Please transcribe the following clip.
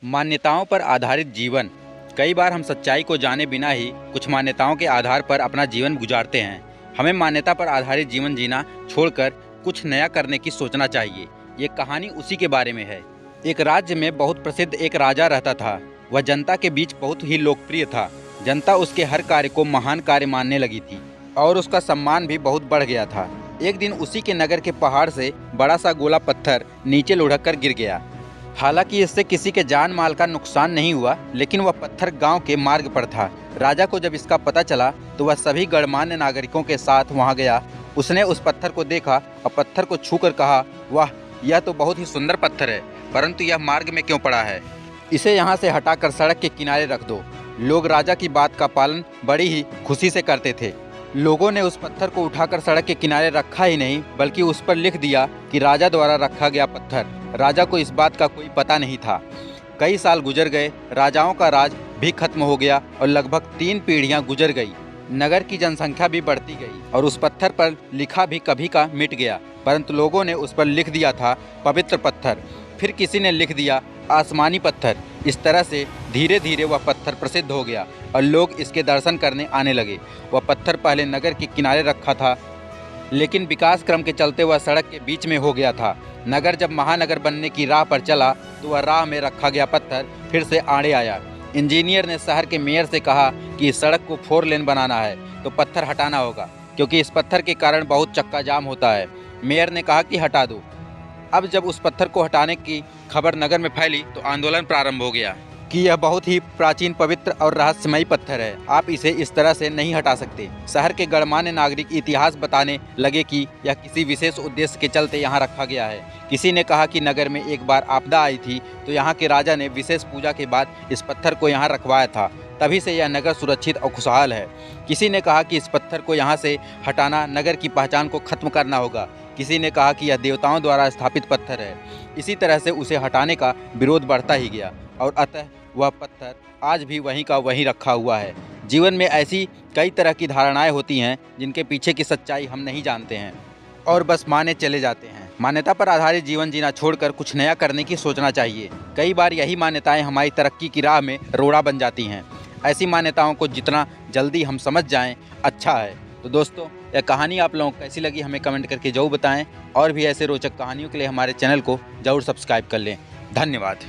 मान्यताओं पर आधारित जीवन। कई बार हम सच्चाई को जाने बिना ही कुछ मान्यताओं के आधार पर अपना जीवन गुजारते हैं। हमें मान्यता पर आधारित जीवन जीना छोड़कर कुछ नया करने की सोचना चाहिए। ये कहानी उसी के बारे में है। एक राज्य में बहुत प्रसिद्ध एक राजा रहता था। वह जनता के बीच बहुत ही लोकप्रिय था। जनता उसके हर कार्य को महान कार्य मानने लगी थी और उसका सम्मान भी बहुत बढ़ गया था। एक दिन उसी के नगर के पहाड़ से बड़ा सा गोला पत्थर नीचे लुढ़क कर गिर गया। हालांकि इससे किसी के जान माल का नुकसान नहीं हुआ, लेकिन वह पत्थर गांव के मार्ग पर था। राजा को जब इसका पता चला तो वह सभी गणमान्य नागरिकों के साथ वहां गया। उसने उस पत्थर को देखा और पत्थर को छूकर कहा, वाह, यह तो बहुत ही सुंदर पत्थर है, परंतु यह मार्ग में क्यों पड़ा है? इसे यहाँ से हटाकर सड़क के किनारे रख दो। लोग राजा की बात का पालन बड़ी ही खुशी से करते थे। लोगों ने उस पत्थर को उठाकर सड़क के किनारे रखा ही नहीं, बल्कि उस पर लिख दिया कि राजा द्वारा रखा गया पत्थर। राजा को इस बात का कोई पता नहीं था। कई साल गुजर गए, राजाओं का राज भी खत्म हो गया और लगभग 3 पीढ़ियां गुजर गई। नगर की जनसंख्या भी बढ़ती गई और उस पत्थर पर लिखा भी कभी का मिट गया, परंतु लोगों ने उस पर लिख दिया था पवित्र पत्थर। फिर किसी ने लिख दिया आसमानी पत्थर। इस तरह से धीरे धीरे वह पत्थर प्रसिद्ध हो गया और लोग इसके दर्शन करने आने लगे। वह पत्थर पहले नगर के किनारे रखा था, लेकिन विकास क्रम के चलते वह सड़क के बीच में हो गया था। नगर जब महानगर बनने की राह पर चला तो वह राह में रखा गया पत्थर फिर से आड़े आया। इंजीनियर ने शहर के मेयर से कहा कि इस सड़क को 4 लेन बनाना है तो पत्थर हटाना होगा, क्योंकि इस पत्थर के कारण बहुत चक्का जाम होता है। मेयर ने कहा कि हटा दो। अब जब उस पत्थर को हटाने की खबर नगर में फैली तो आंदोलन प्रारंभ हो गया कि यह बहुत ही प्राचीन, पवित्र और रहस्यमयी पत्थर है, आप इसे इस तरह से नहीं हटा सकते। शहर के गणमान्य नागरिक इतिहास बताने लगे कि यह किसी विशेष उद्देश्य के चलते यहाँ रखा गया है। किसी ने कहा कि नगर में एक बार आपदा आई थी तो यहाँ के राजा ने विशेष पूजा के बाद इस पत्थर को यहाँ रखवाया था, तभी से यह नगर सुरक्षित और खुशहाल है। किसी ने कहा कि इस पत्थर को यहाँ से हटाना नगर की पहचान को खत्म करना होगा। किसी ने कहा कि यह देवताओं द्वारा स्थापित पत्थर है। इसी तरह से उसे हटाने का विरोध बढ़ता ही गया और अतः वह पत्थर आज भी वहीं का वहीं रखा हुआ है। जीवन में ऐसी कई तरह की धारणाएं होती हैं जिनके पीछे की सच्चाई हम नहीं जानते हैं और बस माने चले जाते हैं। मान्यता पर आधारित जीवन जीना छोड़कर कुछ नया करने की सोचना चाहिए। कई बार यही मान्यताएं हमारी तरक्की की राह में रोड़ा बन जाती हैं। ऐसी मान्यताओं को जितना जल्दी हम समझ जाएं अच्छा है। तो दोस्तों, यह कहानी आप लोगों को कैसी लगी हमें कमेंट करके जरूर बताएं और भी ऐसे रोचक कहानियों के लिए हमारे चैनल को जरूर सब्सक्राइब कर लें। धन्यवाद।